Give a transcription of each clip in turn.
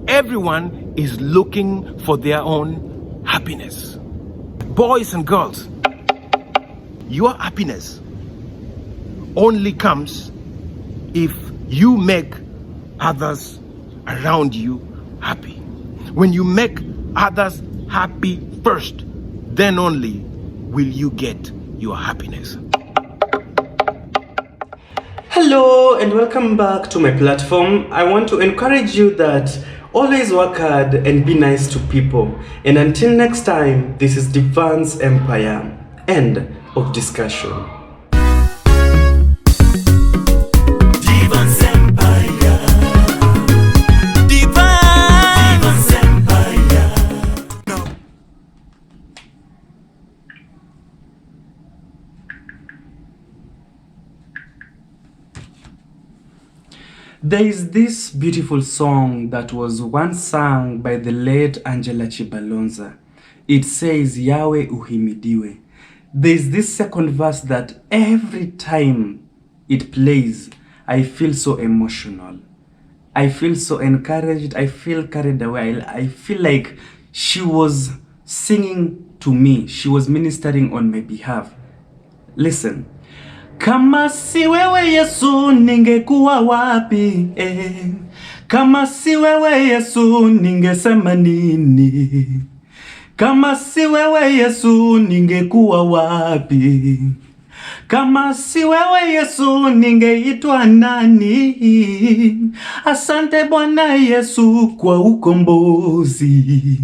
Everyone is looking for their own happiness. Boys and girls, your happiness only comes if you make others around you happy. When you make others happy first, then only will you get your happiness. Hello and welcome back to my platform. I want to encourage you that always work hard and be nice to people. And until next time, this is Devance Empire. End of discussion. Devance Empire. Devance Empire. No. There is this beautiful song that was once sung by the late Angela Chibalonza. It says, Yahweh uhimidiwe. There is this second verse that every time it plays, I feel so emotional. I feel so encouraged. I feel carried away. I feel like she was singing to me. She was ministering on my behalf. Listen. Kama si wewe Yesu ningekuwa wapi Kama si wewe Yesu ningesema nini Kama si wewe Yesu ningekuwa wapi Kama si wewe Yesu ningeitwa nani Asante Bwana Yesu kwa ukombozi.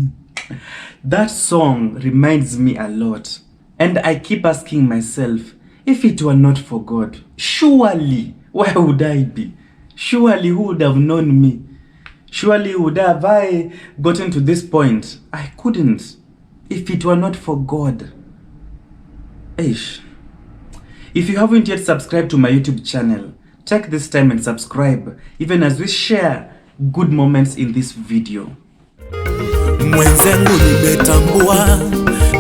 That song reminds me a lot, and I keep asking myself, if it were not for God, surely, where would I be? Surely, who would have known me? Surely, would have I gotten to this point? I couldn't, if it were not for God. Ish. If you haven't yet subscribed to my YouTube channel, take this time and subscribe, even as we share good moments in this video. Mwenzangu nimetambua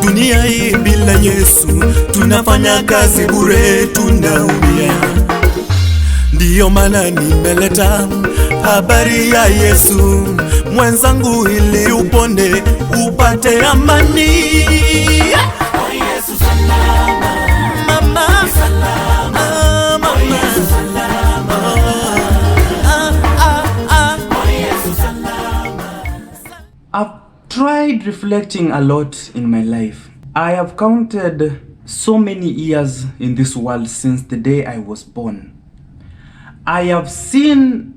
dunia hii bila Yesu tunafanya kazi bure, tunaumia. Ndiyo maana nimeleta habari ya Yesu mwenzangu, ili upone upate amani. Oh Yesu salama, mama salama, mama Yesu salama, oh Yesu salama. I've tried reflecting a lot in my life. I have counted so many years in this world since the day I was born. I have seen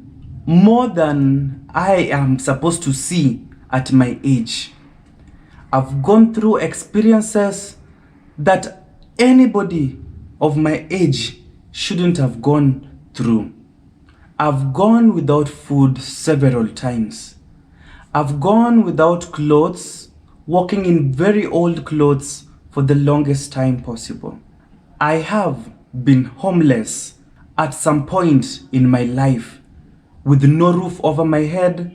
more than I am supposed to see at my age. I've gone through experiences that anybody of my age shouldn't have gone through. I've gone without food several times. I've gone without clothes, walking in very old clothes for the longest time possible. I have been homeless at some point in my life, with no roof over my head,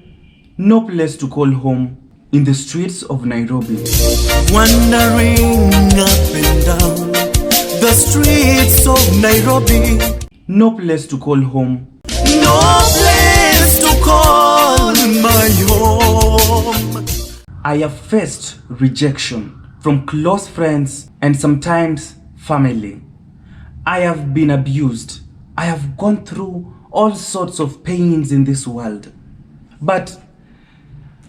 no place to call home, in the streets of Nairobi. Wandering up and down the streets of Nairobi. No place to call home. No place to call my home. I have faced rejection from close friends and sometimes family. I have been abused. I have gone through all sorts of pains in this world. But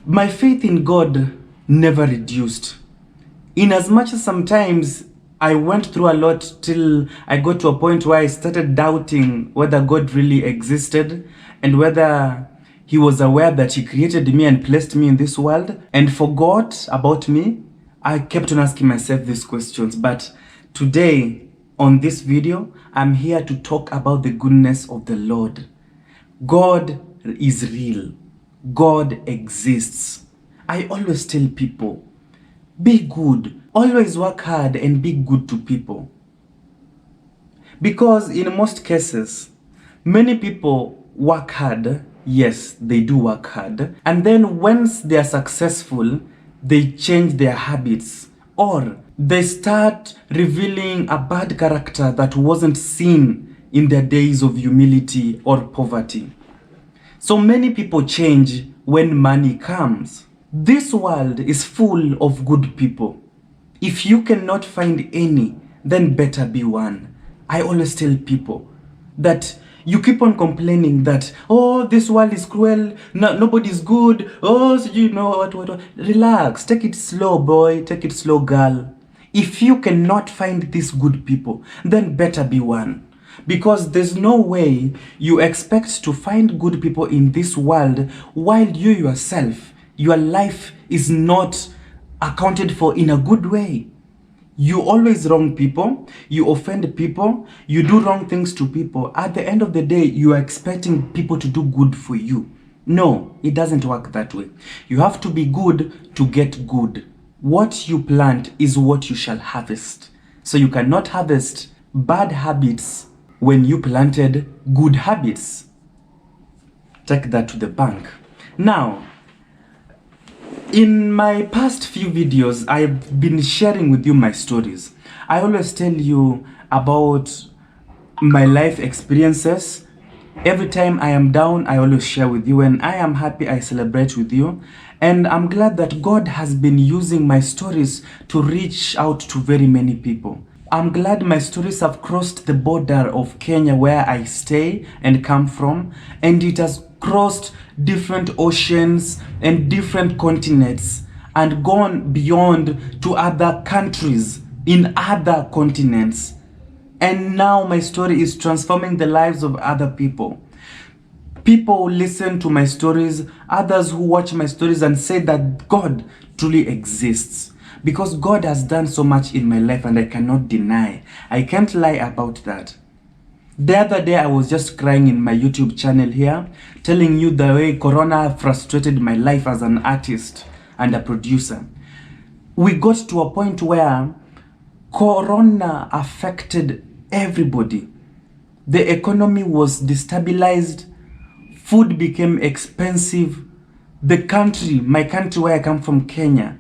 my faith in God never reduced. In as much as sometimes I went through a lot till I got to a point where I started doubting whether God really existed and whether He was aware that He created me and placed me in this world and forgot about me. I kept on asking myself these questions. But today, on this video, I'm here to talk about the goodness of the Lord. God is real. God exists. I always tell people, be good. Always work hard and be good to people. Because in most cases, many people work hard. Yes, they do work hard. And then once they are successful, they change their habits, or they start revealing a bad character that wasn't seen in their days of humility or poverty. So many people change when money comes. This world is full of good people. If you cannot find any, then better be one. I always tell people that you keep on complaining that, oh, this world is cruel, no, nobody's good, oh, so you know what. Relax, take it slow, boy, take it slow, girl. If you cannot find these good people, then better be one. Because there's no way you expect to find good people in this world while you yourself, your life is not accounted for in a good way. You always wrong people, you offend people, you do wrong things to people. At the end of the day, you are expecting people to do good for you. No, it doesn't work that way. You have to be good to get good. What you plant is what you shall harvest. So you cannot harvest bad habits when you planted good habits. Take that to the bank. Now, in my past few videos, I've been sharing with you my stories. I always tell you about my life experiences. Every time I am down, I always share with you. When I am happy, I celebrate with you. And I'm glad that God has been using my stories to reach out to very many people. I'm glad my stories have crossed the border of Kenya, where I stay and come from, and it has crossed different oceans and different continents and gone beyond to other countries in other continents. And now my story is transforming the lives of other people. People listen to my stories, others who watch my stories and say that God truly exists. Because God has done so much in my life and I cannot deny. I can't lie about that. The other day I was just crying in my YouTube channel here, telling you the way Corona frustrated my life as an artist and a producer. We got to a point where Corona affected everybody. The economy was destabilized, food became expensive. The country, my country where I come from, Kenya,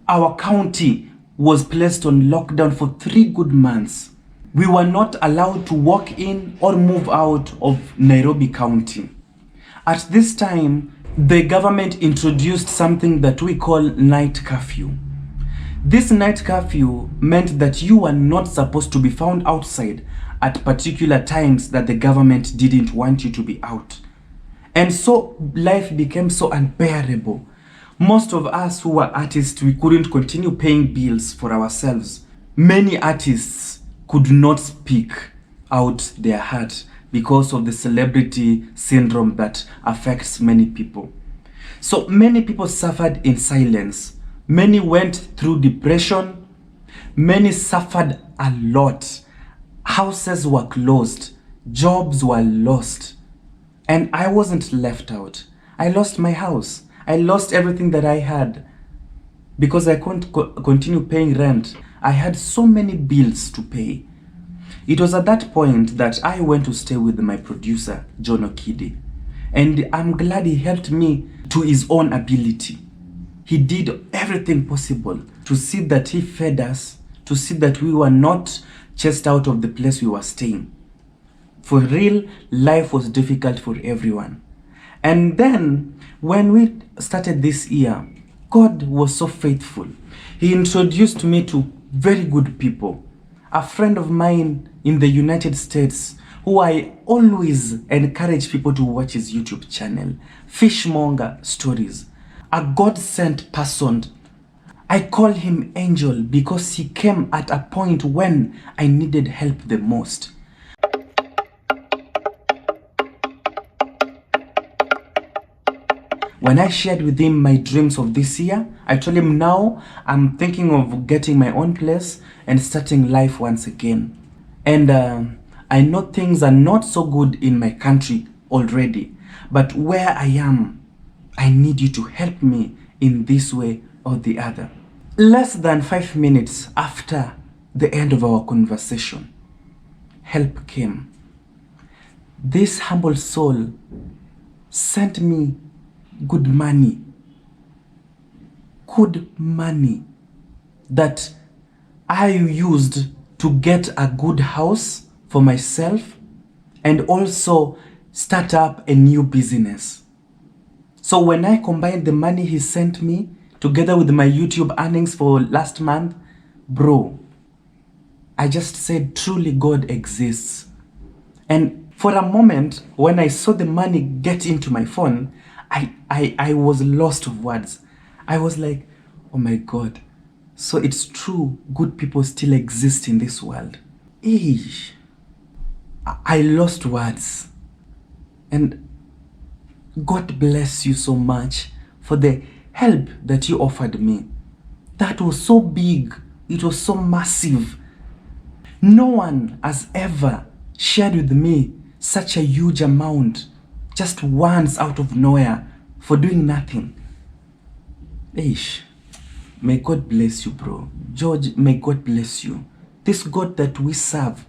our county was placed on lockdown for 3 good months. We were not allowed to walk in or move out of NAIROBI County. At this time, the government introduced something that we call night curfew. This night curfew meant that you were not supposed to be found outside at particular times that the government didn't want you to be out. And so life became so unbearable. Most of us who were artists, we couldn't continue paying bills for ourselves. Many artists could not speak out their heart because of the celebrity syndrome that affects many people. So many people suffered in silence. Many went through depression. Many suffered a lot. Houses were closed. Jobs were lost. And I wasn't left out. I lost my house. I lost everything that I had because I couldn't continue paying rent. I had so many bills to pay. It was at that point that I went to stay with my producer, John Okidi. And I'm glad he helped me to his own ability. He did everything possible to see that he fed us, to see that we were not chased out of the place we were staying. For real, life was difficult for everyone. And then, when we started this year, God was so faithful. He introduced me to very good people. A friend of mine in the United States, who I always encourage people to watch his YouTube channel, Fishmonger Stories. A God-sent person. I call him Angel because he came at a point when I needed help the most. When I shared with him my dreams of this year, I told him now I'm thinking of getting my own place and starting life once again. And I know things are not so good in my country already, but where I am, I need you to help me in this way or the other. Less than 5 minutes after the end of our conversation, help came. This humble soul sent me good money that I used to get a good house for myself and also start up a new business. So when I combined the money he sent me together with my YouTube earnings for last month, bro, I just said truly God exists. And for a moment, when I saw the money get into my phone, I was lost of words. I was like, oh my God, so it's true, good people still exist in this world. Eesh. I lost words. And God bless you so much for the help that you offered me. That was so big. It was so massive. No one has ever shared with me such a huge amount just once out of nowhere for doing nothing. Eish. May God bless you, bro. George, may God bless you. This God that we serve,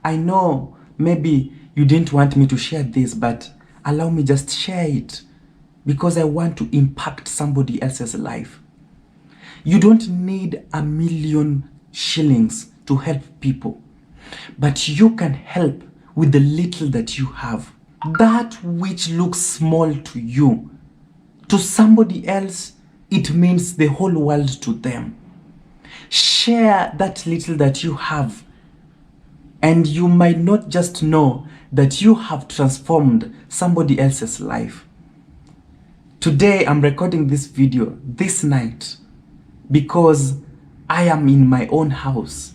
I know maybe you didn't want me to share this, but allow me just share it because I want to impact somebody else's life. You don't need 1,000,000 shillings to help people, but you can help with the little that you have. That which looks small to you, to somebody else, it means the whole world to them. Share that little that you have, and you might not just know that you have transformed somebody else's life. Today, I'm recording this video this night because I am in my own house.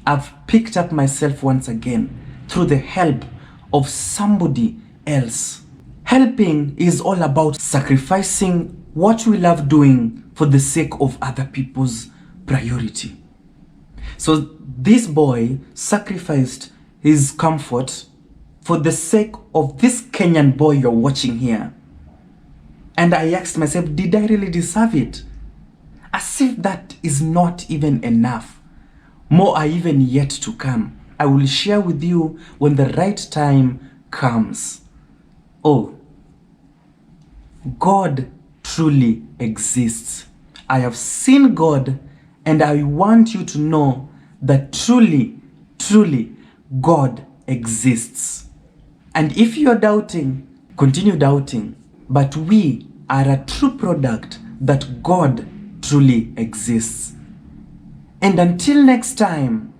I've picked up myself once again through the help of somebody else. Helping is all about sacrificing what we love doing for the sake of other people's priority. So this boy sacrificed his comfort for the sake of this Kenyan boy you're watching here. And I asked myself, did I really deserve it? As if that is not even enough. More are even yet to come. I will share with you when the right time comes. Oh, God truly exists. I have seen God, and I want you to know that truly, truly, God exists. And if you're doubting, continue doubting. But we are a true product that God truly exists. And until next time,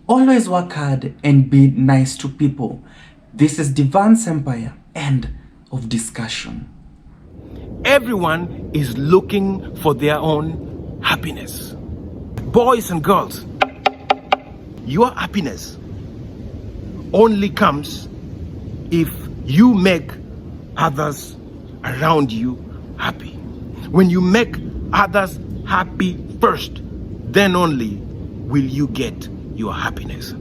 always work hard and be nice to people. This is Devance Empire. End of discussion. Everyone is looking for their own happiness. Boys and girls, your happiness only comes if you make others around you happy. When you make others happy first, then only will you get your happiness.